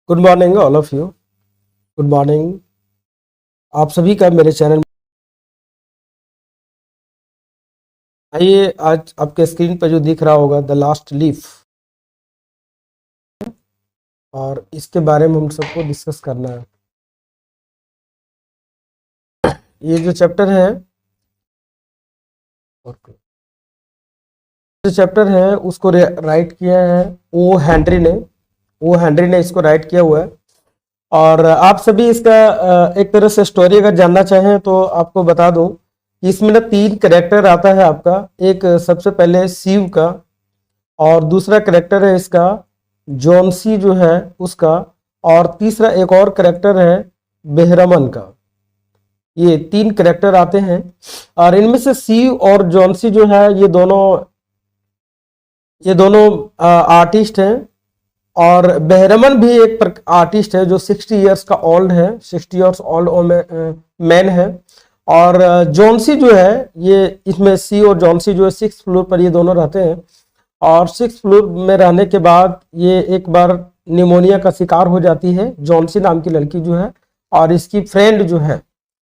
Good morning all of you. Good morning आप सभी का मेरे चैनल। आइए आज आपके स्क्रीन पर जो दिख रहा होगा द लास्ट लीफ, और इसके बारे में हम सबको डिस्कस करना है। ये जो चैप्टर है उसको राइट किया है ओ हेनरी ने इसको राइट किया हुआ है। और आप सभी इसका एक तरह से स्टोरी अगर जानना चाहें तो आपको बता दूं कि इसमें ना 3 कैरेक्टर आता है आपका। एक सबसे पहले शिव का, और दूसरा कैरेक्टर है इसका जॉनसी जो है उसका, और तीसरा एक और कैरेक्टर है बेहरमन का। ये 3 कैरेक्टर आते हैं, और इनमें से शिव और जॉनसी जो है ये दोनों आर्टिस्ट हैं। और बेहरमन भी एक आर्टिस्ट है जो 60 इयर्स का ओल्ड है, 60 इयर्स ओल्ड मैन है। और जॉनसी जो है ये इसमें सी और जॉनसी जो है 6th फ्लोर पर ये दोनों रहते हैं। और 6th फ्लोर में रहने के बाद ये एक बार निमोनिया का शिकार हो जाती है, जॉनसी नाम की लड़की जो है। और इसकी फ्रेंड जो है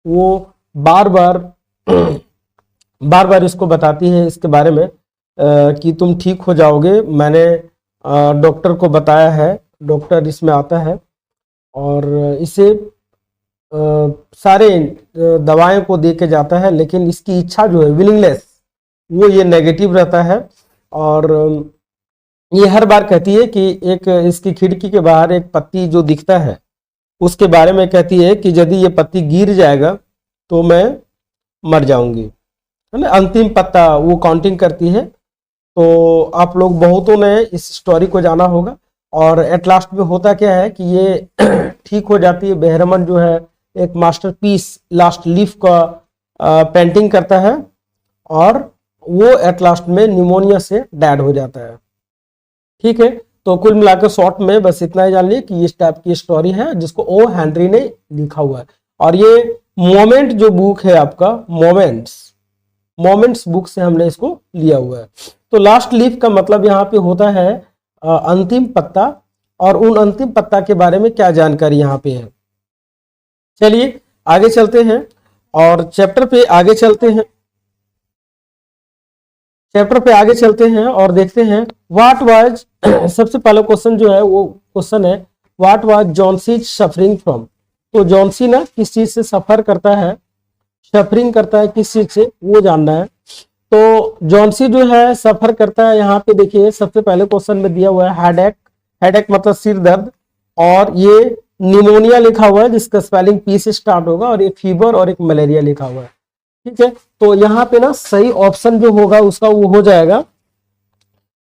वो बार बार इसको बताती है इसके बारे में कि तुम ठीक हो जाओगे, मैंने डॉक्टर को बताया है। डॉक्टर इसमें आता है और इसे सारे दवाएं को दे के जाता है, लेकिन इसकी इच्छा जो है विलिंगनेस वो ये नेगेटिव रहता है। और ये हर बार कहती है कि एक इसकी खिड़की के बाहर एक पत्ती जो दिखता है उसके बारे में कहती है कि यदि ये पत्ती गिर जाएगा तो मैं मर जाऊंगी, है ना। अंतिम पत्ता वो काउंटिंग करती है। तो आप लोग बहुतों ने इस स्टोरी को जाना होगा। और एट लास्ट में होता क्या है कि ये ठीक हो जाती है। बेहरमन जो है एक मास्टरपीस लास्ट लीफ का पेंटिंग करता है, और वो एट लास्ट में निमोनिया से डेड हो जाता है। ठीक है, तो कुल मिलाकर शॉर्ट में बस इतना ही जान लिया कि इस टाइप की स्टोरी है जिसको ओ हेनरी ने लिखा हुआ है। और ये मोमेंट जो बुक है आपका, मोमेंट्स बुक से हमने इसको लिया हुआ है। तो लास्ट लीफ का मतलब यहाँ पे होता है अंतिम पत्ता, और उन अंतिम पत्ता के बारे में क्या जानकारी यहाँ पे है। चलिए आगे चलते हैं और चैप्टर पे आगे चलते हैं और देखते हैं व्हाट वाज सबसे पहला क्वेश्चन जो है वो क्वेश्चन है what was Johnsy suffering from. तो जॉनसी ना किस चीज से सफरिंग करता है किस चीज से वो जानना है। तो जॉनसी जो है सफर करता है, यहाँ पे देखिए सबसे पहले क्वेश्चन में दिया हुआ है हेडेक मतलब सिर दर्द, और ये निमोनिया लिखा हुआ है जिसका स्पेलिंग पी से स्टार्ट होगा, और एक फीवर और एक मलेरिया लिखा हुआ है। ठीक है, तो यहाँ पे ना सही ऑप्शन जो होगा उसका वो हो जाएगा,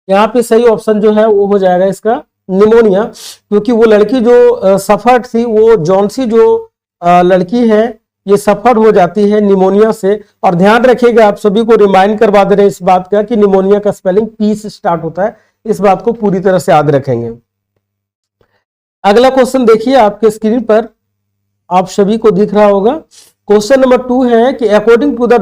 यहाँ पे सही ऑप्शन जो है वो हो जाएगा इसका निमोनिया। क्योंकि वो लड़की जो सफर थी, वो जॉनसी जो लड़की है ये सफर हो जाती है निमोनिया से। और ध्यान रखिएगा, आप सभी को रिमाइंड करवा दे रहे हैं इस बात का कि निमोनिया का स्पेलिंग पी से स्टार्ट होता है। इस बात को पूरी तरह से याद रखेंगे। अगला क्वेश्चन देखिए आपके स्क्रीन पर, आप सभी को दिख रहा होगा। क्वेश्चन नंबर 2 है कि अकॉर्डिंग टू द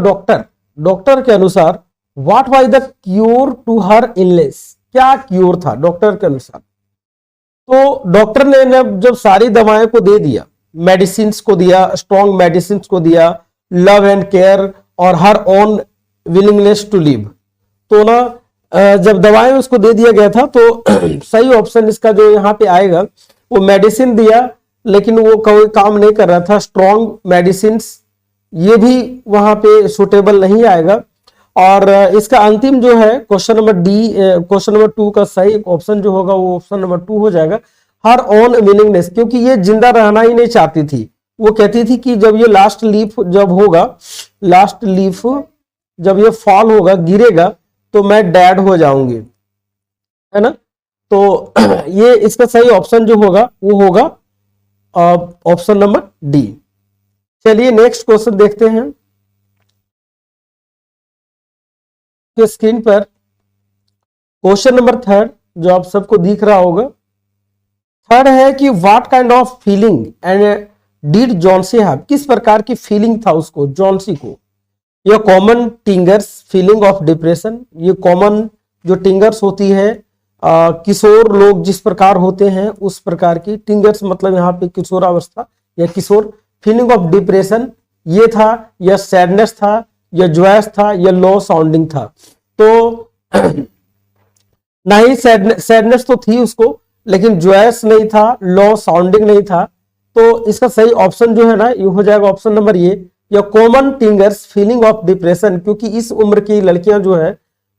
डॉक्टर के अनुसार what was the cure to her illness. क्या क्योर था डॉक्टर के अनुसार। तो डॉक्टर ने जब सारी दवाएं को दे दिया, मेडिसिन को दिया, स्ट्रॉन्ग मेडिसिन को दिया, लव एंड केयर और her own willingness to live, तो ना जब दवाएं उसको दे दिया गया था तो सही ऑप्शन इसका जो यहाँ पे आएगा वो मेडिसिन दिया, लेकिन वो कोई काम नहीं कर रहा था। स्ट्रॉन्ग मेडिसिन ये भी वहां पे सुटेबल नहीं आएगा। और इसका अंतिम जो है क्वेश्चन नंबर 2 का सही ऑप्शन जो होगा वो ऑप्शन नंबर 2 हो जाएगा, हर ओन विलिंगनेस। क्योंकि ये जिंदा रहना ही नहीं चाहती थी। वो कहती थी कि जब ये लास्ट लीफ जब ये फॉल होगा, गिरेगा, तो मैं डेड हो जाऊंगी, है ना। तो ये इसका सही ऑप्शन जो होगा वो होगा ऑप्शन नंबर डी। चलिए नेक्स्ट क्वेश्चन देखते हैं स्क्रीन पर। क्वेश्चन नंबर 3 जो आप सबको दिख रहा होगा, 3 है कि what kind of feeling and did Johnsy have. किस प्रकार की फीलिंग था उसको, जॉनसी को। यह कॉमन टिंगर्स फीलिंग ऑफ डिप्रेशन, ये कॉमन जो टिंगर्स होती है किशोर लोग जिस प्रकार होते हैं उस प्रकार की, टिंगर्स मतलब यहाँ पे किशोरावस्था या किशोर, फीलिंग ऑफ डिप्रेशन ये था, या सैडनेस था, या जॉयस था, या लो साउंडिंग था। तो ना ही सैडनेस तो थी उसको, लेकिन जॉयस नहीं था, लो साउंडिंग नहीं था। तो इसका सही ऑप्शन जो है ना ये हो जाएगा ऑप्शन नंबर ये, या कॉमन टिंगर्स फीलिंग ऑफ डिप्रेशन, क्योंकि इस उम्र की लड़कियां जो है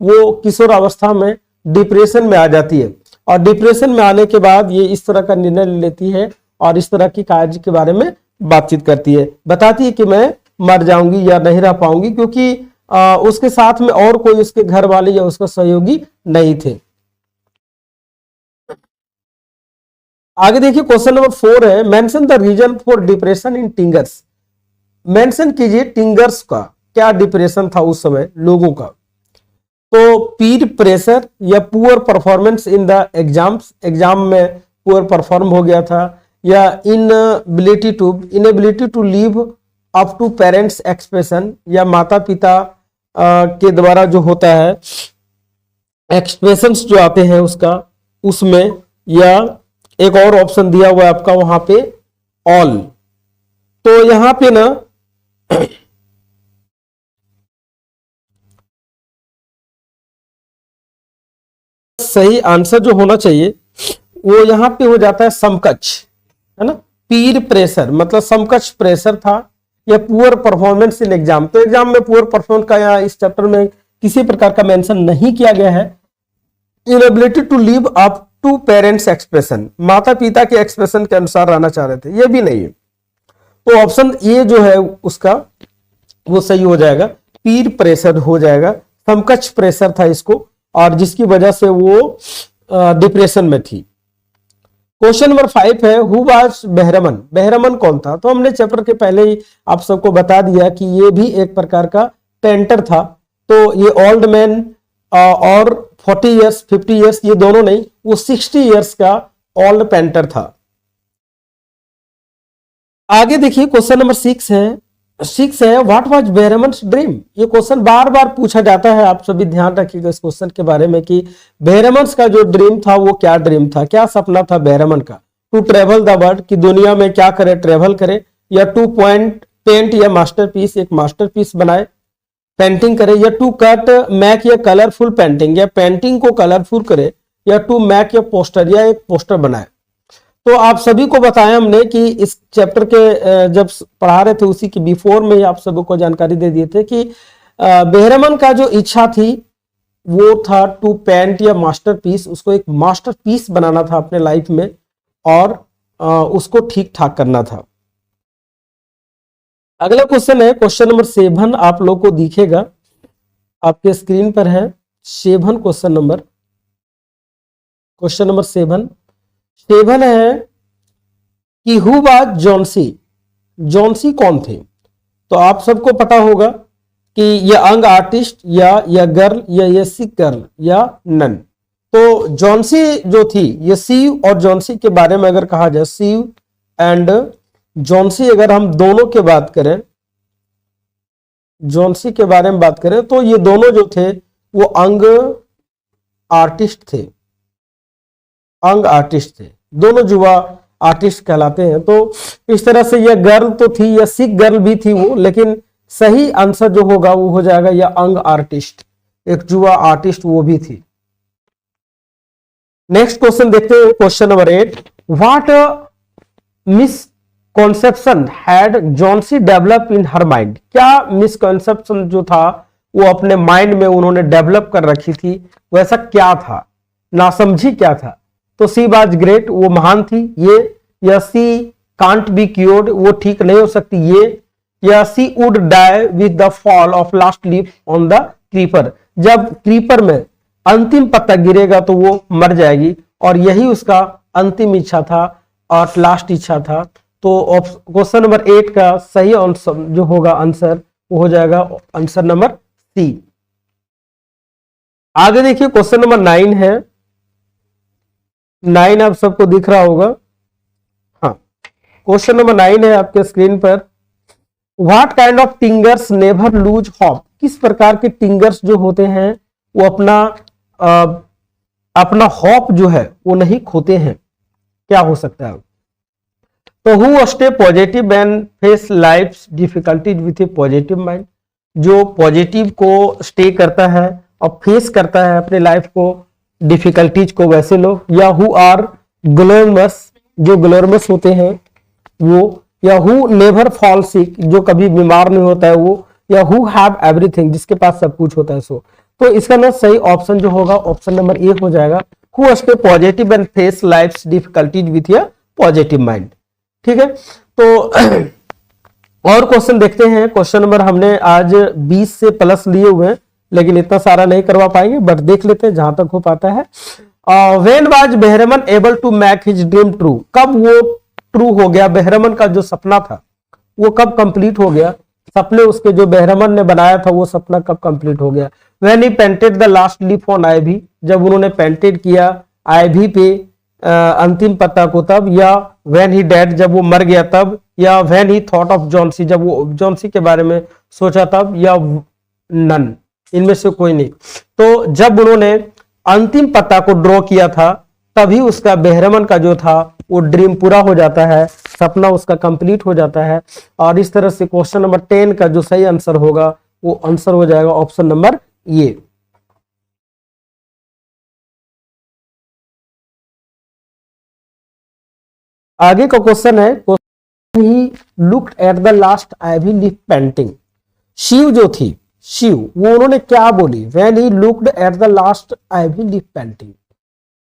वो किशोर अवस्था में डिप्रेशन में आ जाती है, और डिप्रेशन में आने के बाद ये इस तरह का निर्णय ले लेती है और इस तरह की कार्य के बारे में बातचीत करती है, बताती है कि मैं मर जाऊंगी या नहीं रह पाऊंगी, क्योंकि उसके साथ में और कोई उसके घर वाले या उसका सहयोगी नहीं थे। आगे देखिए क्वेश्चन नंबर 4 है, mention the reason for depression in teenagers. Mention कीजिए टिंगर्स का क्या डिप्रेशन था उस समय लोगों का। तो पीर प्रेशर, या poor performance in the exams, exam में पुअर परफॉर्म हो गया था, या inability to live up to parents expression, या माता पिता के द्वारा जो होता है एक्सप्रेशंस जो आते हैं उसका उसमें, या एक और ऑप्शन दिया हुआ है आपका वहां पे ऑल। तो यहां पे ना सही आंसर जो होना चाहिए वो यहां पे हो जाता है समकक्ष, है ना। पीर प्रेशर मतलब समकक्ष प्रेशर था, या पुअर परफॉर्मेंस इन एग्जाम। तो एग्जाम में पुअर परफॉर्मेंस का यहाँ इस चैप्टर में किसी प्रकार का मेंशन नहीं किया गया है। Inability to live up to parents expression, माता पिता के एक्सप्रेशन के अनुसार रहना चाह रहे थे, ये भी नहीं है। तो ऑप्शन ए जो है उसका वो सही हो जाएगा, पीर प्रेशर हो जाएगा, समकक्ष प्रेशर था इसको, और जिसकी वजह से वो डिप्रेशन में थी। क्वेश्चन नंबर 5 है, हु वाज बेहरमन। बेहरमन कौन था? तो हमने चैप्टर के पहले ही आप सबको बता दिया कि ये भी एक प्रकार का पेंटर था। तो ये ओल्ड मैन और 40 इयर्स 50 इयर्स ये दोनों नहीं, वो 60 इयर्स का ओल्ड पेंटर था। आगे देखिए क्वेश्चन नंबर 6 है व्हाट वाज बेहरमन्स ड्रीम। ये क्वेश्चन बार बार पूछा जाता है, आप सभी ध्यान रखिएगा इस क्वेश्चन के बारे में कि बेहरमन्स का जो ड्रीम था वो क्या ड्रीम था, क्या सपना था बेहरमन का। टू ट्रेवल द वर्ल्ड, कि दुनिया में क्या करे, ट्रेवल करे, या टू पेंट या मास्टरपीस, एक मास्टरपीस बनाए, पेंटिंग करे, या टू कट मैक या कलरफुल पेंटिंग, या पेंटिंग को कलरफुल करे, या टू मैक या पोस्टर, या एक पोस्टर बनाए। तो आप सभी को बताया हमने कि इस चैप्टर के जब पढ़ा रहे थे उसी के बिफोर में आप सभी को जानकारी दे दिए थे कि बेहरमन का जो इच्छा थी वो था टू पेंट या मास्टरपीस, उसको एक मास्टरपीस बनाना था अपने लाइफ में और उसको ठीक ठाक करना था। अगला क्वेश्चन है क्वेश्चन नंबर 7, आप लोग को दिखेगा आपके स्क्रीन पर है 7 क्वेश्चन नंबर 7 है कि हु वाज जॉन्सी। जॉन्सी कौन थे? तो आप सबको पता होगा कि ये यंग आर्टिस्ट या गर्ल या ये सिक गर्ल या नन। तो जॉन्सी जो थी, ये सीव और जॉन्सी के बारे में अगर कहा जाए, सीव एंड जॉन्सी अगर हम दोनों के बात करें, जॉन्सी के बारे में बात करें तो ये दोनों जो थे वो अंग आर्टिस्ट थे, अंग आर्टिस्ट थे, दोनों युवा आर्टिस्ट कहलाते हैं। तो इस तरह से यह गर्ल तो थी, या सिक गर्ल भी थी वो, लेकिन सही आंसर जो होगा वो हो जाएगा यह अंग आर्टिस्ट, एक युवा आर्टिस्ट वो भी थी। नेक्स्ट क्वेश्चन देखते हैं question number 8, what misconception had Johnsy develop in her mind. क्या मिसकॉन्सेप्शन जो था वो अपने माइंड में उन्होंने डेवलप कर रखी थी, वैसा क्या था, नासमझी क्या था। तो सी वाज ग्रेट, वो महान थी, ये, या सी कांट बी क्योर्ड, वो ठीक नहीं हो सकती, ये, या she would die with the fall of last leaf on the creeper, जब क्रीपर में अंतिम पत्ता गिरेगा तो वो मर जाएगी, और यही उसका अंतिम इच्छा था और लास्ट इच्छा था। तो क्वेश्चन नंबर 8 का सही आंसर जो होगा आंसर वो हो जाएगा आंसर नंबर सी। आगे देखिए क्वेश्चन नंबर 9 है, 9 आप सबको दिख रहा होगा, हाँ। क्वेश्चन नंबर 9 है आपके स्क्रीन पर, what kind of teenagers never lose hope. किस प्रकार के टिंगर्स जो होते हैं वो अपना अपना होप जो है वो नहीं खोते हैं, क्या हो सकता है? तो who stay positive and face life difficulties with A positive mind, जो पॉजिटिव को स्टे करता है और फेस करता है अपने लाइफ को, डिफिकल्टीज को, वैसे लोग। या हु आर ग्लोरमस, जो ग्लोरमस होते हैं वो। या हु नेवर फॉल सिक, जो कभी बीमार नहीं होता है वो। या हु हैव एवरीथिंग, जिसके पास सब कुछ होता है सो। तो इसका ना सही ऑप्शन जो होगा ऑप्शन नंबर ए हो जाएगा, who stay positive and face life difficulties with A positive mind. ठीक है, तो और क्वेश्चन देखते हैं। क्वेश्चन नंबर हमने आज 20 से प्लस लिए हुए हैं, लेकिन इतना सारा नहीं करवा पाएंगे, बट देख लेते हैं जहां तक हो पाता है। When was Behrman able to make his dream true, कब वो ट्रू हो गया? बेहरमन का जो सपना था वो कब कंप्लीट हो गया? सपने उसके जो बेहरमन ने बनाया था वो सपना कब कंप्लीट हो गया? When he painted the last leaf on ivy, जब उन्होंने पेंटेड किया आईवी पे अंतिम पत्ता को तब। या व्हेन ही डेड, जब वो मर गया तब। या when he thought of Johnsy, जब वो जॉन्सी के बारे में सोचा तब। या नन, इनमें से कोई नहीं। तो जब उन्होंने अंतिम पत्ता को ड्रॉ किया था तभी उसका बेहरमन का जो था वो ड्रीम पूरा हो जाता है, सपना उसका कंप्लीट हो जाता है। और इस तरह से क्वेश्चन नंबर 10 का जो सही आंसर होगा वो आंसर हो जाएगा ऑप्शन नंबर ए। आगे का क्वेश्चन है, he looked at the last ivy leaf painting, Shiv जो थी, शिव, वो उन्होंने क्या बोली? When he looked at the last ivy leaf painting,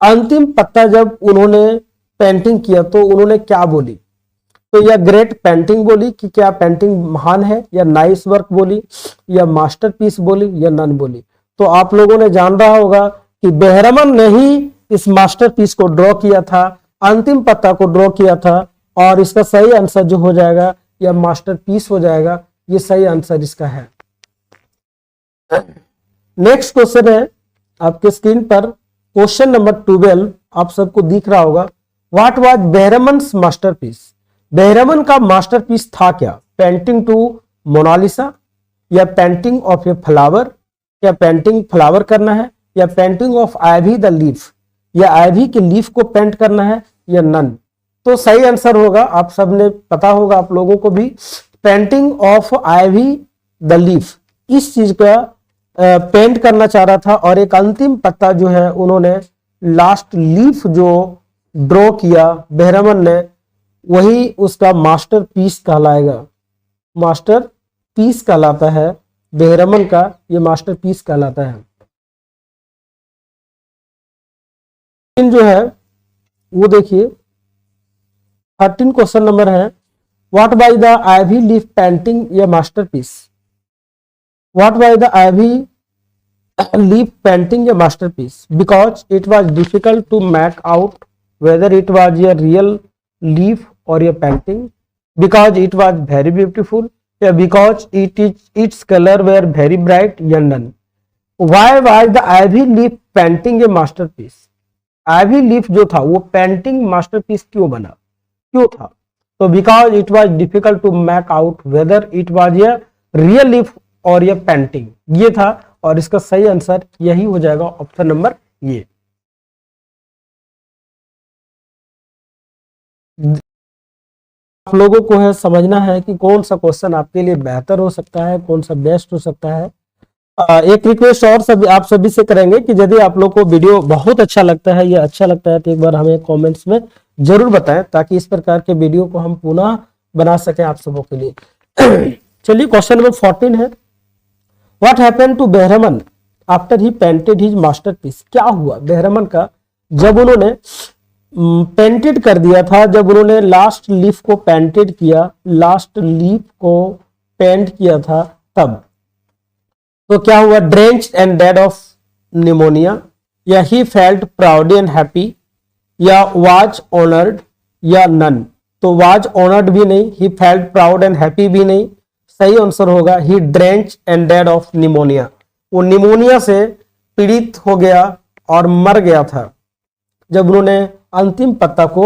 अंतिम पत्ता जब उन्होंने पेंटिंग किया तो उन्होंने क्या बोली? तो या ग्रेट पेंटिंग बोली कि क्या पेंटिंग महान है, या नाइस वर्क बोली, या मास्टरपीस बोली, या नन बोली। तो आप लोगों ने जान रहा होगा कि बेहरमन ने ही इस मास्टरपीस को ड्रॉ किया था, अंतिम पत्ता को ड्रॉ किया था, और इसका सही आंसर जो हो जाएगा या मास्टरपीस हो जाएगा, ये सही आंसर इसका है। नेक्स्ट क्वेश्चन है आपके स्क्रीन पर, क्वेश्चन नंबर 12 आप सबको दिख रहा होगा। What was Behrman's masterpiece, Behrman का मास्टरपीस था क्या? पेंटिंग टू मोनालिसा, या पेंटिंग ऑफ ए फ्लावर, या पेंटिंग फ्लावर करना है, या painting of ivy the leaf, या आईवी के लीफ को पेंट करना है, या नन। तो सही आंसर होगा, आप सबने पता होगा आप लोगों को भी, painting of ivy the leaf, इस चीज का पेंट करना चाह रहा था। और एक अंतिम पत्ता जो है उन्होंने लास्ट लीफ जो ड्रॉ किया बेहरमन ने, वही उसका मास्टर पीस कहलाएगा, मास्टर पीस कहलाता है बेहरमन का, ये मास्टर पीस कहलाता है। जो है वो देखिए 13 क्वेश्चन नंबर है, what by the ivy leaf painting या masterpiece, what by the ivy leaf painting या masterpiece, because it was difficult to make out whether it was a real leaf or a painting, because it was very beautiful, yeah, because its color were very bright, या none. Why was the ivy leaf painting a masterpiece? ivy leaf जो था वो painting masterpiece क्यों बना, क्यों था? तो because it was difficult to make out whether it was a real leaf or a painting, ये था। और इसका सही आंसर यही हो जाएगा ऑप्शन नंबर ये। आप लोगों को है समझना है कि कौन सा क्वेश्चन आपके लिए बेहतर हो सकता है, कौन सा बेस्ट हो सकता है। एक रिक्वेस्ट और सभी आप सभी से करेंगे कि यदि आप लोग को वीडियो बहुत अच्छा लगता है या अच्छा लगता है तो एक बार हमें कमेंट्स में जरूर बताएं, ताकि इस प्रकार के वीडियो को हम पुनः बना सकें आप सबों के लिए। चलिए क्वेश्चन नंबर 14 है, what happened to Behrman after he painted his masterpiece, क्या हुआ बेहरमन का जब उन्होंने पेंटेड कर दिया था, जब उन्होंने लास्ट लीफ को पेंटेड किया, लास्ट लीफ को पेंट किया था तब। तो क्या हुआ? Drenched and dead of pneumonia, या he felt proud and happy, या वाज ऑनर्ड, या नन। तो वाज ऑनर्ड भी नहीं, he felt proud and happy भी नहीं, सही आंसर होगा he drench and dead of pneumonia. वो निमोनिया से पीड़ित हो गया और मर गया था जब उन्होंने अंतिम पत्ता को,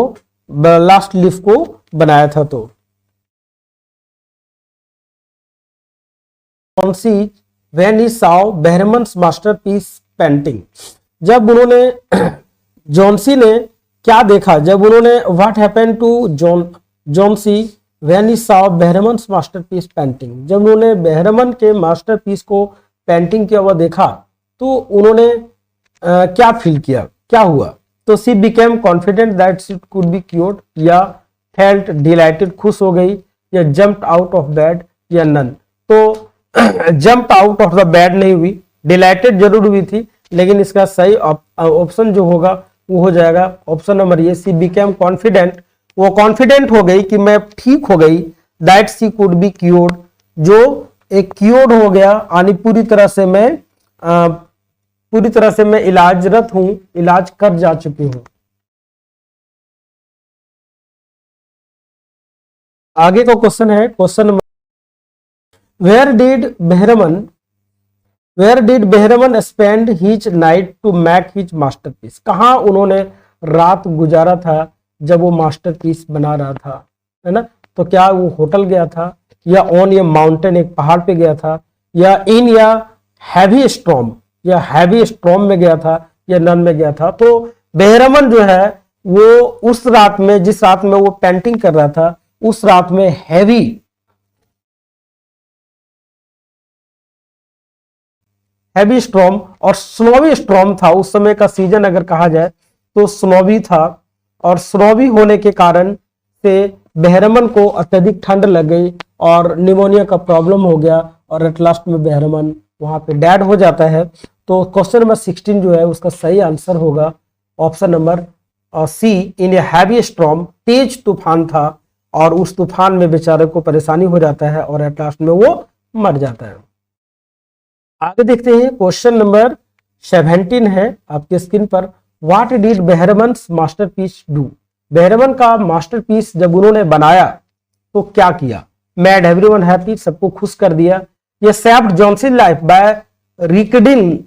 लास्ट लीफ को बनाया था। तो when he saw Behrman's masterpiece painting, जब उन्होंने जॉन्सी ने क्या देखा, जब उन्होंने what happened to Johnsy when he saw Behrman's masterpiece painting, जब उन्होंने बेहरमन के मास्टरपीस को पेंटिंग किया हुआ देखा तो उन्होंने क्या फील किया, क्या हुआ? तो सी became confident that it could be cured, या फेल्ट डिलाइटेड, खुश हो गई, या जंप्ड आउट ऑफ बेड, या नन। तो jump out of the bed नहीं हुई, डिलाइटेड जरूर हुई थी, लेकिन इसका सही ऑप्शन जो होगा वो हो जाएगा option number A, she became confident, वो कॉन्फिडेंट हो गई कि मैं ठीक हो गई, that she could be cured, जो एक क्योर्ड हो गया, यानी पूरी तरह से मैं इलाजरत हूं, इलाज कर जा चुकी हूं। आगे का क्वेश्चन है question number, where did Behrman spend his night to make his masterpiece, कहां उन्होंने रात गुजारा था जब वो मास्टरपीस बना रहा था, है ना? तो क्या वो होटल गया था, या ऑन ये माउंटेन, एक पहाड़ पे गया था, या इन या हैवी स्टॉर्म, या हैवी स्टॉर्म में गया था, या नन में गया था? तो बेहरमन जो है वो उस रात में, जिस रात में वो पेंटिंग कर रहा था, उस रात में हैवी स्टॉर्म और स्नोवी स्टॉर्म था। उस समय का सीजन अगर कहा जाए तो स्नोवी था, और स्नोवी होने के कारण से बेहरमन को अत्यधिक ठंड लग गई और निमोनिया का प्रॉब्लम हो गया, और एट लास्ट में बेहरमन वहां पे डेड हो जाता है। तो क्वेश्चन नंबर 16 जो है उसका सही आंसर होगा option number C, in a heavy storm, तेज तूफान था, और उस तूफान में बेचारे को परेशानी हो जाता है और एट लास्ट में वो मर जाता है। आगे देखते हैं क्वेश्चन नंबर 17 है आपके स्क्रीन पर, what did बेहरमन्स masterpiece do, Behrman का मास्टरपीस जब उन्होंने बनाया तो क्या किया? मेड एवरीवन हैप्पी, सबको खुश कर दिया, ये saved Johnsy life by wrinkling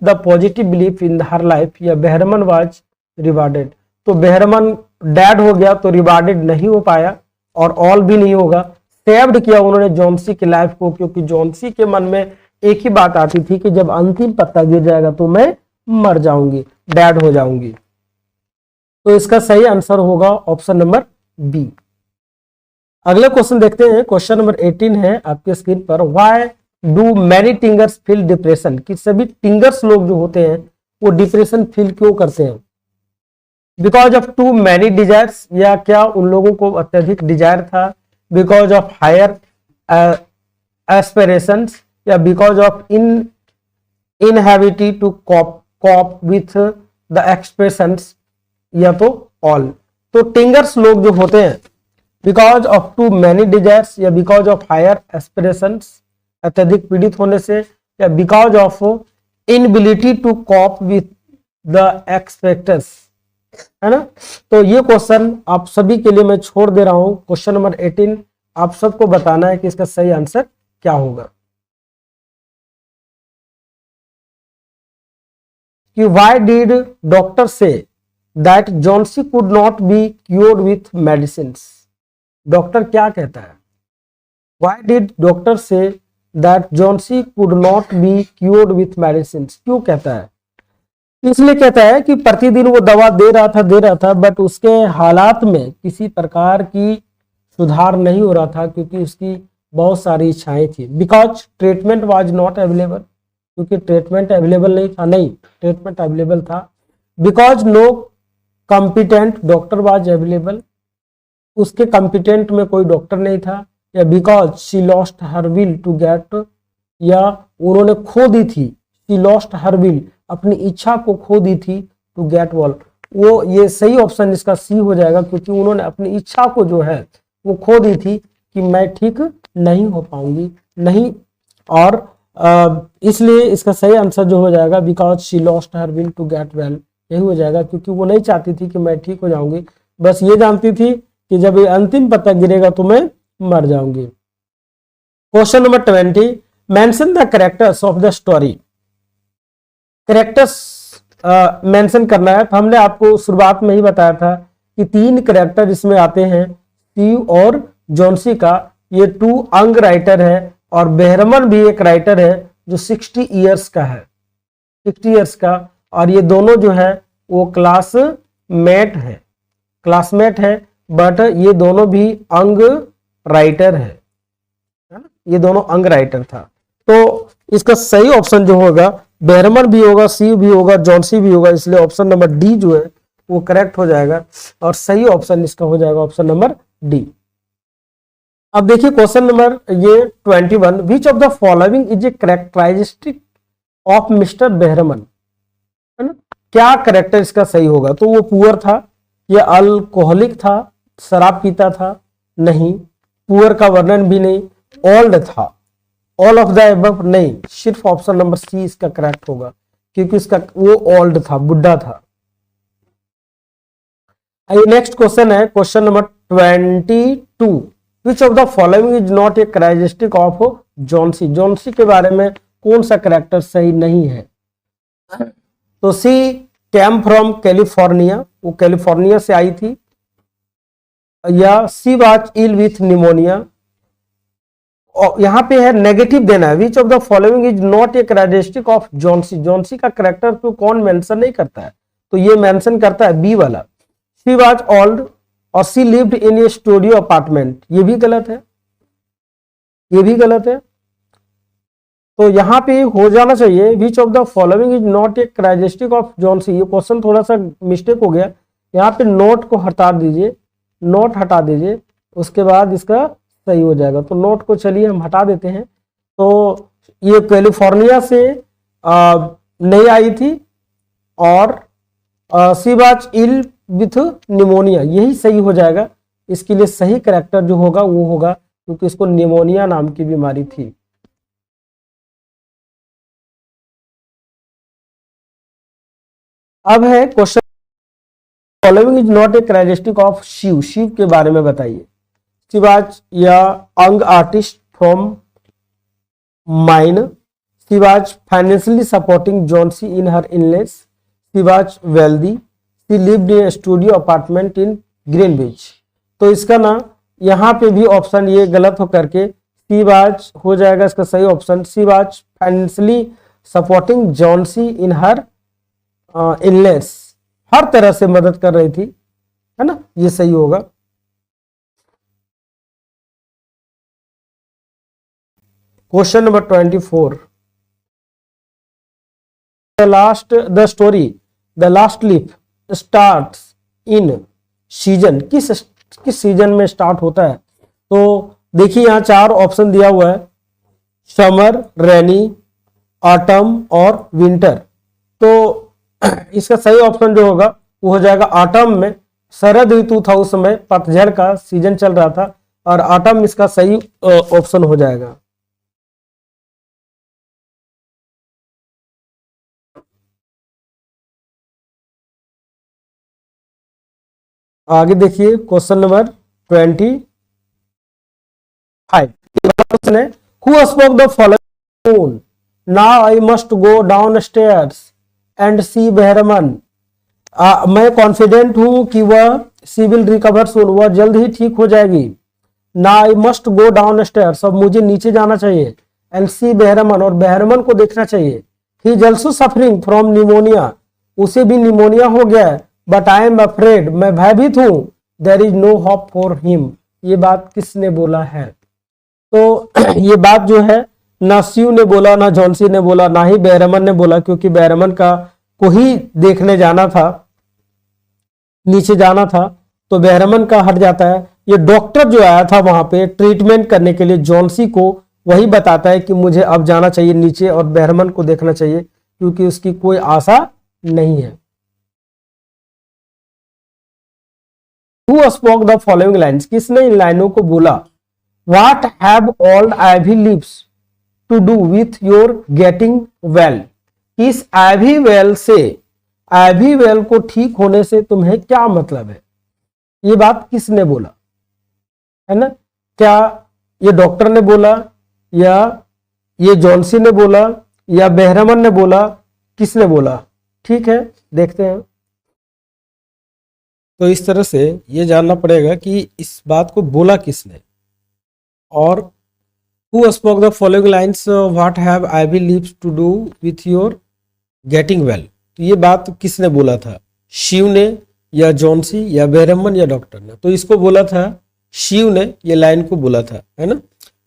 the positive belief in her life, या बेहरमन वाज रिवार्डेड। तो बेहरमन डेड हो गया तो रिवार्डेड नहीं हो पाया, और ऑल भी नहीं होगा। सेव्ड किया उन्होंने जॉन्सी की लाइफ को, क्योंकि जॉन्सी के मन में एक ही बात आती थी कि जब अंतिम पत्ता गिर जाएगा तो मैं मर जाऊंगी, डेड हो जाऊंगी। तो इसका सही आंसर होगा ऑप्शन नंबर बी। अगला क्वेश्चन देखते हैं, क्वेश्चन नंबर 18 है आपके स्क्रीन पर, why do many teenagers feel depression, कि सभी टिंगर्स लोग जो होते हैं वो डिप्रेशन फील क्यों करते हैं? Because of too many desires, या क्या उन लोगों को अत्यधिक डिजायर था, बिकॉज ऑफ हायर एस्पिरेशंस, या because of inability to cope with the expressions, या तो ऑल। तो टिंगर्स लोग जो होते हैं because of too many desires, या बिकॉज ऑफ हायर एस्पिरेशंस, अत्यधिक पीड़ित होने से, या because of inability to cope with the expectations, है ना? तो ये क्वेश्चन आप सभी के लिए मैं छोड़ दे रहा हूं। क्वेश्चन नंबर 18 आप सबको बताना है कि इसका सही आंसर क्या होगा, कि why did doctor say that Johnsy could not be cured with medicines, doctor क्या कहता है? Why did doctor say that Johnsy could not be cured with medicines, क्यों कहता है? इसलिए कहता है कि प्रतिदिन वो दवा दे रहा था, बट उसके हालात में किसी प्रकार की सुधार नहीं हो रहा था, क्योंकि उसकी बहुत सारी इच्छाएं थी। Because treatment was not available, क्योंकि ट्रीटमेंट अवेलेबल नहीं था, नहीं ट्रीटमेंट अवेलेबल था। Because no competent doctor was available, उसके कॉम्पिटेंट में कोई डॉक्टर नहीं था, या because she lost her will to get, या उन्होंने खो दी थी, शी लॉस्ट हर विल, अपनी इच्छा को खो दी थी, टू गेट वेल। वो ये सही ऑप्शन इसका सी हो जाएगा, क्योंकि उन्होंने अपनी इच्छा को जो है वो खो दी थी कि मैं ठीक नहीं हो पाऊंगी, नहीं, और इसलिए इसका सही आंसर जो हो जाएगा because she lost her will to get well, यही हो जाएगा, क्योंकि वो नहीं चाहती थी कि मैं ठीक हो जाऊंगी, बस ये जानती थी कि जब ये अंतिम पत्ता गिरेगा तो मैं मर जाऊंगी। Question number 20, mention the characters of the story, characters mention करना है। तो हमने आपको शुरुआत में ही बताया था कि 3 कैरेक्टर इसमें आते हैं, स्टीव और जॉन्सी का, ये 2 अंग राइटर है, और बेहरमन भी एक राइटर है जो 60 ईयर्स का है। 60 ईयर्स का, और ये दोनों जो है वो क्लासमेट है, बट ये दोनों भी अंग राइटर है ना, ये दोनों अंग राइटर था। तो इसका सही ऑप्शन जो होगा बेहरमन भी होगा, सी भी होगा, जॉन्सी भी होगा, इसलिए ऑप्शन नंबर डी जो है वो करेक्ट हो जाएगा, और सही ऑप्शन इसका हो जाएगा ऑप्शन नंबर डी। अब देखिए क्वेश्चन नंबर ये 21, which of the following is a characteristic of mister Behrman, है ना, क्या करेक्टर इसका सही होगा। तो वो पुअर था, या अल्कोहलिक था, शराब पीता था, नहीं, पुअर का वर्णन भी नहीं, ओल्ड था, ऑल ऑफ द अबव नहीं, सिर्फ ऑप्शन नंबर सी इसका करेक्ट होगा, क्योंकि इसका वो ओल्ड था, बुढ़ा था। नेक्स्ट क्वेश्चन है question number 22, which of the following is not a characteristic of Johnsy, Johnsy के बारे में कौन सा करेक्टर सही नहीं है। तो सी कैम फ्रॉम कैलिफोर्निया, वो कैलिफोर्निया से आई थी, या she was ill with pneumonia, यहां पे है नेगेटिव देना है, which of the following is not a characteristic of Johnsy, Johnsy का करेक्टर तो कौन मेंशन नहीं करता है, तो ये मेंशन करता है बी वाला, शी वाज ओल्ड, और she lived in a studio apartment, ये भी गलत है, ये भी गलत है। तो यहां पे हो जाना चाहिए विच of the following is not a characteristic of Johnsy, ये क्वेश्चन थोड़ा सा मिस्टेक हो गया, यहाँ पे नोट को हटा दीजिए, नोट हटा दीजिए, उसके बाद इसका सही हो जाएगा। तो नोट को चलिए हम हटा देते हैं। तो ये कैलिफोर्निया से नहीं आई थी, और she was ill with pneumonia, यही सही हो जाएगा। इसके लिए सही करेक्टर जो होगा वो होगा, क्योंकि इसको निमोनिया नाम की बीमारी थी। अब है question, following is not a characteristic of Shiv, Shiv के बारे में बताइए। शी वाज या young artist from Maine, she was financially supporting Johnsy in her illness, she was wealthy, she lived in studio apartment in Greenwich. तो इसका ना यहाँ पे भी ऑप्शन ये गलत हो करके शी वाज हो जाएगा इसका सही option, she was financially supporting Johnsy in her illness, हर तरह से मदद कर रही थी, है ना, ये सही होगा। Question number 24, the story the last leaf starts in season, किस सीजन में स्टार्ट होता है। तो देखिए यहाँ 4 ऑप्शन दिया हुआ है, समर, रेनी, ऑटम और विंटर। तो इसका सही ऑप्शन जो होगा वो हो जाएगा ऑटम में, शरद ऋतु था उस समय, पतझड़ का सीजन चल रहा था, और ऑटम इसका सही ऑप्शन हो जाएगा। आगे देखिए क्वेश्चन नंबर 25, क्वेश्चन है who spoke the following, now I must go downstairs and see Behrman, मैं कॉन्फिडेंट हूं कि वह सी विल रिकवर सून, वह जल्द ही ठीक हो जाएगी। ना आई मस्ट गो डाउन स्टेयर्स, अब मुझे नीचे जाना चाहिए, एंड सी बेहरमन, और बेहरमन को देखना चाहिए। He is also suffering from pneumonia, उसे भी निमोनिया हो गया है, बट आई एम अफ्रेड, मैं भयभीत हूं, there is no hope for him, ये बात किसने बोला है। तो ये बात जो है ना सीयू ने बोला, ना जॉन्सी ने बोला, ना ही बेहरमन ने बोला, क्योंकि बेहरमन का को ही देखने जाना था, नीचे जाना था, तो बेहरमन का हट जाता है। ये डॉक्टर जो आया था वहां पे ट्रीटमेंट करने के लिए जॉन्सी को, वही बताता है कि मुझे अब जाना चाहिए नीचे और बेहरमन को देखना चाहिए, क्योंकि उसकी कोई आशा नहीं है। Who spoke the following lines, किसने इन लाइनों को बोला। What have old ivy leaves to do with your getting well, इस आइवी वेल से, आइवी वेल को ठीक होने से तुम्हें क्या मतलब है, ये बात किसने बोला, है ना। क्या ये डॉक्टर ने बोला, या ये जॉन्सी ने बोला, या बेहरमन ने बोला, किसने बोला। ठीक है, देखते हैं। तो इस तरह से ये जानना पड़ेगा कि इस बात को बोला किसने। और who spoke the following lines, what have ivy leaves to do with your getting well. तो ये बात किसने बोला था, शिव ने या जॉन्सी या बेरहमन या डॉक्टर ने? तो इसको बोला था शिव ने, ये लाइन को बोला था, है ना।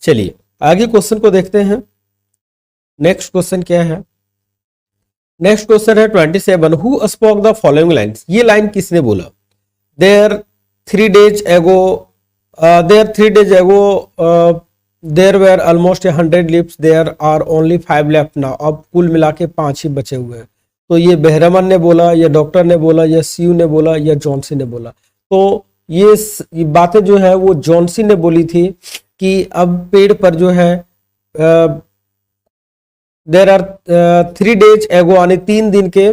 चलिए आगे क्वेश्चन को देखते हैं। नेक्स्ट क्वेश्चन क्या है? नेक्स्ट क्वेश्चन है 27, who spoke the following lines? ये लाइन किसने बोला? There 3 days ago there were almost 100 leaves, there are only 5 left now. अब कुल मिला के 5 ही बचे हुए हैं। तो ये बेहरमन ने बोला, या डॉक्टर ने बोला, या सीयू ने बोला, या जॉन्सी ने बोला? तो ये बातें जो है वो जॉन्सी ने बोली थी कि अब पेड़ पर जो है देर आर 3 days एगो, यानी 3 दिन के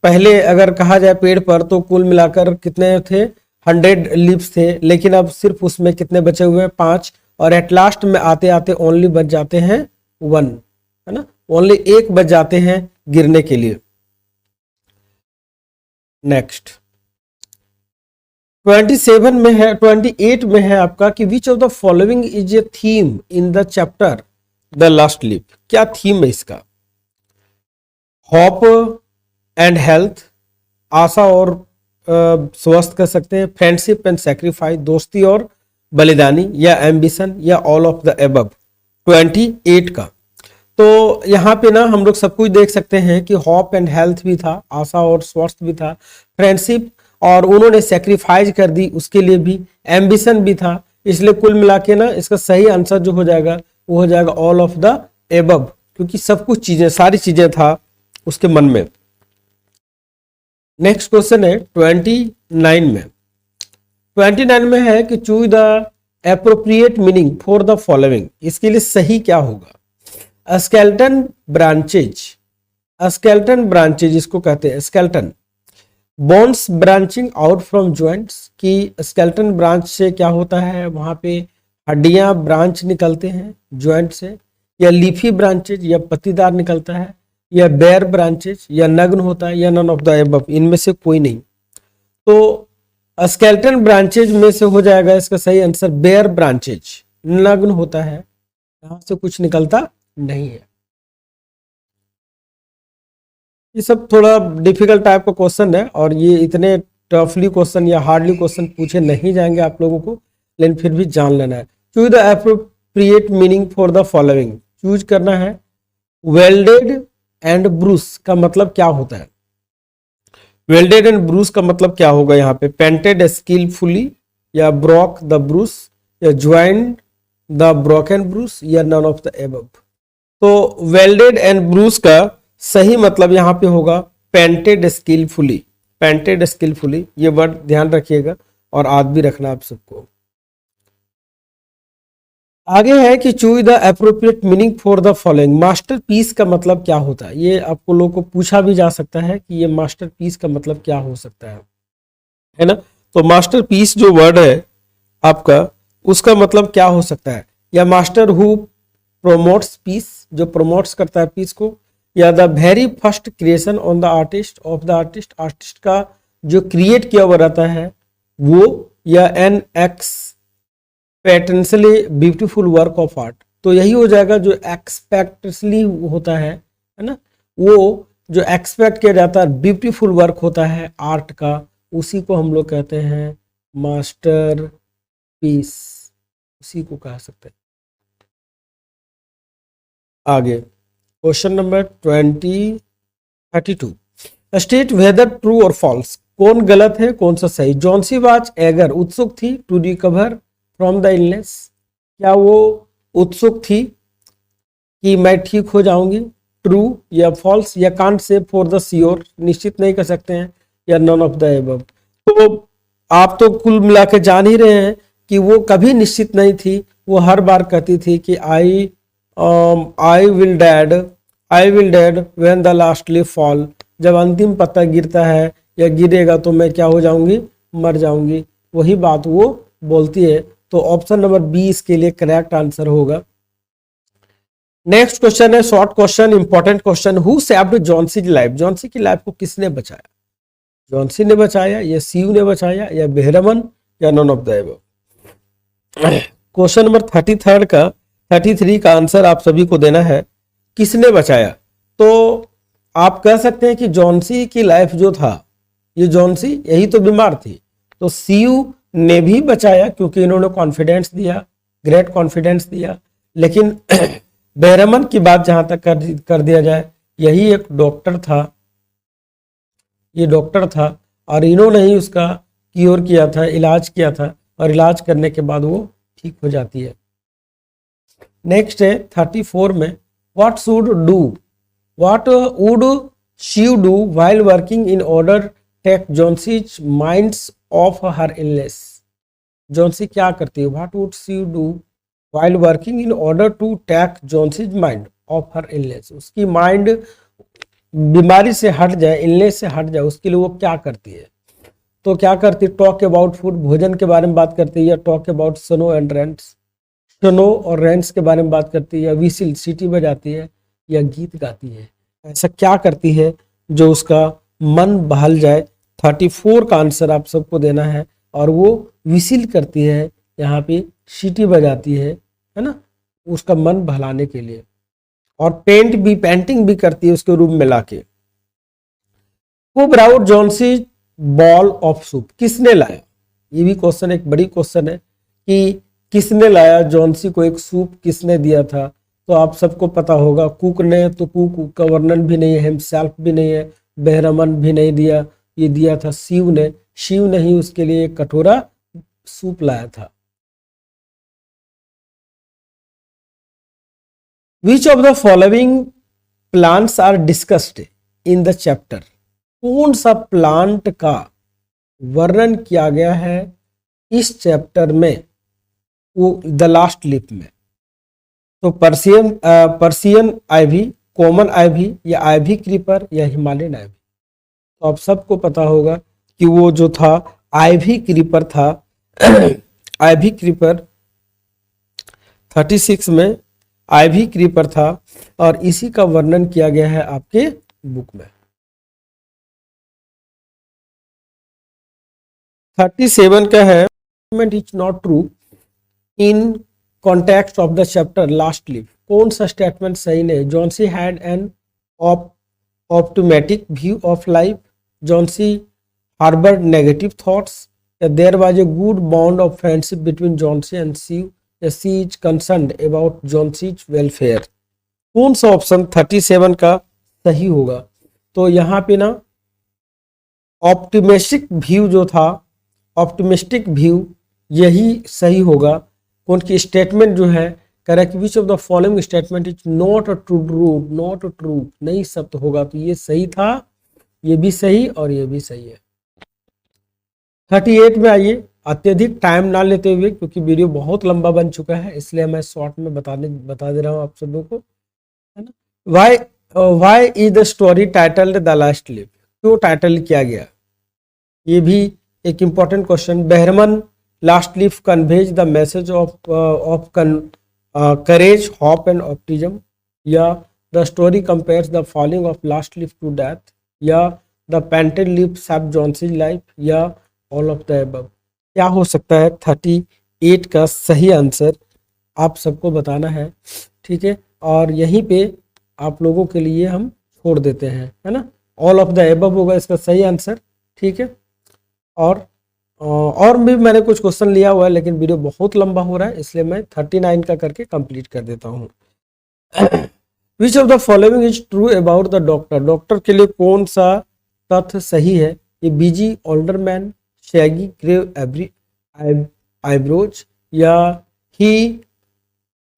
पहले अगर कहा जाए पेड़ पर, तो कुल मिलाकर कितने थे? 100 लीव्स थे, लेकिन अब सिर्फ उसमें कितने बचे हुए हैं? 5। और एट लास्ट में आते आते ओनली बच जाते हैं 1, है ना, ओनली 1 बच जाते हैं गिरने के लिए। नेक्स्ट 28 में है आपका कि विच of the following is A theme in the chapter the last leaf? क्या थीम है इसका? होप एंड हेल्थ, आशा और स्वस्थ कर सकते हैं, फ्रेंडशिप एंड सैक्रिफाइस, दोस्ती और बलिदानी, या एम्बिशन, या ऑल ऑफ द एबव। 28 का तो यहाँ पे ना हम लोग सब कुछ देख सकते हैं कि होप एंड हेल्थ भी था, आशा और स्वस्थ भी था, फ्रेंडशिप और उन्होंने सेक्रीफाइस कर दी उसके लिए भी, एम्बिशन भी था। इसलिए कुल मिला के ना इसका सही आंसर जो हो जाएगा वो हो जाएगा ऑल ऑफ द एबव, क्योंकि सब कुछ चीजें, सारी चीजें था उसके मन में। नेक्स्ट क्वेश्चन है 29 में है कि choose the appropriate meaning for the following. इसके लिए सही क्या होगा? स्केलेटन ब्रांचेज इसको कहते हैं, skeleton bones branching out from joints, कि स्केलेटन ब्रांच से क्या होता है, वहां पे हड्डियां ब्रांच निकलते हैं ज्वाइंट से, या लीफी ब्रांचेज या पत्तीदार निकलता है, या बेयर ब्रांचेज या नग्न होता है, या नन ऑफ द अबव, इनमें से कोई नहीं। तो स्केलेटन ब्रांचेज में से हो जाएगा इसका सही आंसर बेयर ब्रांचेज, नग्न होता है, यहां से कुछ निकलता नहीं है। ये सब थोड़ा डिफिकल्ट टाइप का क्वेश्चन है और ये इतने टफली क्वेश्चन या हार्डली क्वेश्चन पूछे नहीं जाएंगे आप लोगों को, लेकिन फिर भी जान लेना है। Choose the appropriate meaning for the following, choose करना है। वेल्डेड एंड ब्रूस का मतलब क्या होता है? वेल्डेड एंड ब्रूस का मतलब क्या होगा यहाँ पे? पेंटेड स्किलफुली, या ब्रोक द ब्रूस, या ज्वाइंट द ब्रोकन ब्रूस, या नन ऑफ द एबव। तो वेल्डेड एंड ब्रूस का सही मतलब यहाँ पे होगा पेंटेड स्किलफुली, पेंटेड स्किलफुली, ये वर्ड ध्यान रखिएगा और याद भी रखना आप सबको। आगे है कि choose the appropriate meaning for the following. Masterpiece का मतलब क्या होता है? ये आपको लोगों को पूछा भी जा सकता है कि ये मास्टरपीस का मतलब क्या हो सकता है ना। तो मास्टरपीस जो वर्ड है आपका, उसका मतलब क्या हो सकता है? या मास्टर हु प्रोमोट्स पीस, जो प्रोमोट्स करता है पीस को, या the very first creation on the artist of the artist, artist का जो क्रिएट किया हुआ रहता है वो, या an expectantly beautiful work of art. तो यही हो जाएगा जो एक्सपेक्टेंसली होता है ना, वो जो एक्सपेक्ट किया जाता है ब्यूटीफुल वर्क होता है आर्ट का, उसी को हम लोग कहते हैं मास्टर पीस, उसी को कह सकते हैं। आगे question number 32, state whether true और फॉल्स, कौन गलत है कौन सा सही? जॉन्सी वाज एगर, उत्सुक थी, to recover from the illness, क्या वो उत्सुक थी कि मैं ठीक हो जाऊंगी? ट्रू या फॉल्स, या can't say for the sure, निश्चित नहीं कर सकते हैं, या नन ऑफ द अबव। तो आप तो कुल मिला के जान ही रहे हैं कि वो कभी निश्चित नहीं थी, वो हर बार कहती थी कि I will dead when the last leaf fall, जब अंतिम पत्ता गिरता है या गिरेगा तो मैं क्या हो जाऊंगी? मर जाऊंगी। वही बात वो बोलती है। तो ऑप्शन नंबर बी इसके लिए करेक्ट आंसर होगा। नेक्स्ट क्वेश्चन है short question, important question, who saved Johnsy की लाइफ? जॉन्सी की लाइफ को किसने बचाया? जॉन्सी ने बचाया, या सीयू ने बचाया, या बेहरमन, या none of the above? Question number 33 का आंसर आप सभी को देना है, किसने बचाया? तो आप कह सकते हैं कि जॉन्सी की लाइफ जो था, ये जॉन्सी यही तो बीमार थी, तो सीयू ने भी बचाया क्योंकि इन्होंने कॉन्फिडेंस दिया, ग्रेट कॉन्फिडेंस दिया। लेकिन बेहरमन की बात जहां तक कर दिया जाए, यही एक डॉक्टर था, ये डॉक्टर था और इन्होंने ही उसका क्योर किया था, इलाज किया था, और इलाज करने के बाद वो ठीक हो जाती है। नेक्स्ट है 34 में, what should do, what would she do while working in order take Johnsy's minds of her illness. Johnsy क्या करती है, what would she do while working in order to take Johnsy's mind of her illness, उसकी mind बीमारी से हट जाए, illness से हट जाए, उसके लिए वो क्या करती है। तो क्या करती है, टॉक अबाउट फूड, भोजन के बारे में बात करती है, या talk about snow and rents, snow और रेंट्स के बारे में बात करती है, या विसिल सीटी बजाती है, या गीत गाती है। ऐसा क्या करती है जो उसका मन बहल जाए। 34 का आंसर आप सबको देना है, और वो विसिल करती है, यहाँ पे सीटी बजाती है ना, उसका मन बहलाने के लिए। और पेंटिंग भी करती है उसके रूम में लाके। Who brought Johnsy ball of soup, किसने लाया, ये भी क्वेश्चन एक बड़ी क्वेश्चन है कि किसने लाया जॉन्सी को एक सूप, किसने दिया था। तो आप सबको पता होगा, कुक ने, तो कुक का वर्णन भी नहीं है, हिमसेल्फ भी नहीं है, बेहरमन भी नहीं दिया, ये दिया था शिव ने। शिव ने ही उसके लिए एक कटोरा सूप लाया था। Which of the following plants are discussed in the chapter? कौन सा प्लांट का वर्णन किया गया है इस चैप्टर में, वो द लास्ट लीफ में। तो पर्सियन आइवी, कॉमन आइवी, या आइवी क्रीपर, या हिमालयन आइवी। तो आप सबको पता होगा कि वो जो था आइवी क्रीपर था। आइवी क्रीपर 36 में आइवी क्रीपर था, और इसी का वर्णन किया गया है आपके बुक में। 37 का है, is not true in context of the chapter last leaf. कौन सा स्टेटमेंट सही नहीं। Johnsy had an optimistic view of life, Johnsy harboured negative thoughts, या there was a good bond of friendship between Johnsy and शिव, या she is concerned about Johnsy's welfare. कौन सा option 37 का सही होगा। तो यहाँ पे ना ऑप्टिमिस्टिक व्यू जो था, ऑप्टिमिस्टिक व्यू यही सही होगा। कौन की स्टेटमेंट जो है, correct which of the following statement is not a true, not a true, नहीं सत्य होगा। तो ये सही था, ये भी सही और ये भी सही है। 38 में आइए, अत्यधिक टाइम ना लेते हुए, क्योंकि वीडियो बहुत लंबा बन चुका है, इसलिए मैं शॉर्ट में बता दे रहा हूँ आप सबों को, है ना। Why is the story titled the last leaf, क्यों टाइटल किया गया, ये भी एक important question. Behrman last leaf conveys the message of courage, hope and optimism, या the story compares the falling of last leaf to death, या the painted leaf saves Johnsy's life, या all of the above. क्या हो सकता है 38 का सही answer, आप सबको बताना है, ठीक है। और यहीं पे आप लोगों के लिए हम छोड़ देते हैं, है ना। ऑल ऑफ द अबव होगा इसका सही आंसर, ठीक है। और भी मैंने कुछ क्वेश्चन लिया हुआ है, लेकिन वीडियो बहुत लंबा हो रहा है, इसलिए मैं 39 का करके कंप्लीट कर देता हूँ। Which of the following is true about the doctor, doctor के लिए कौन सा तथ्य सही है। ये busy older man, shaggy grey eyebrows, या he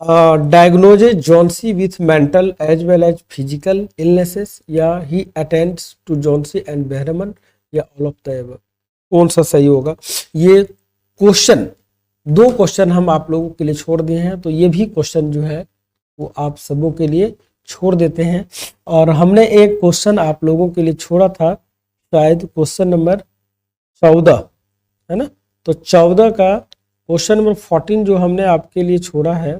diagnoses Johnsy with mental as well as physical illnesses, या he attends to Johnsy and Behrman, या ऑल ऑफ द अबव। कौन सा सही होगा। ये क्वेश्चन, दो क्वेश्चन हम आप लोगों के लिए छोड़ दिए हैं, तो ये भी क्वेश्चन जो है वो आप सबों के लिए छोड़ देते हैं। और हमने एक क्वेश्चन आप लोगों के लिए छोड़ा था, शायद क्वेश्चन नंबर 14, है ना। तो 14 का क्वेश्चन नंबर 14 जो हमने आपके लिए छोड़ा है,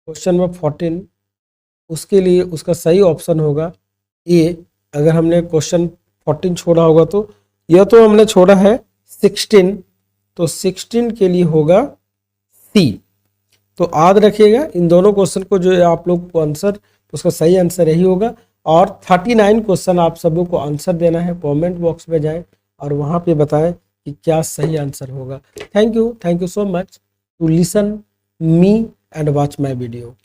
क्वेश्चन नंबर 14, उसके लिए उसका सही ऑप्शन होगा ए। अगर हमने क्वेश्चन 14 छोड़ा होगा तो यह तो हमने छोड़ा है 16, तो 16 के लिए होगा सी। तो याद रखिएगा इन दोनों क्वेश्चन को, जो आप लोग को आंसर, उसका सही आंसर यही होगा। और 39 क्वेश्चन आप सबों को आंसर देना है। कमेंट बॉक्स में जाएं और वहां पे बताएं कि क्या सही आंसर होगा। Thank you so much to listen me and watch my video.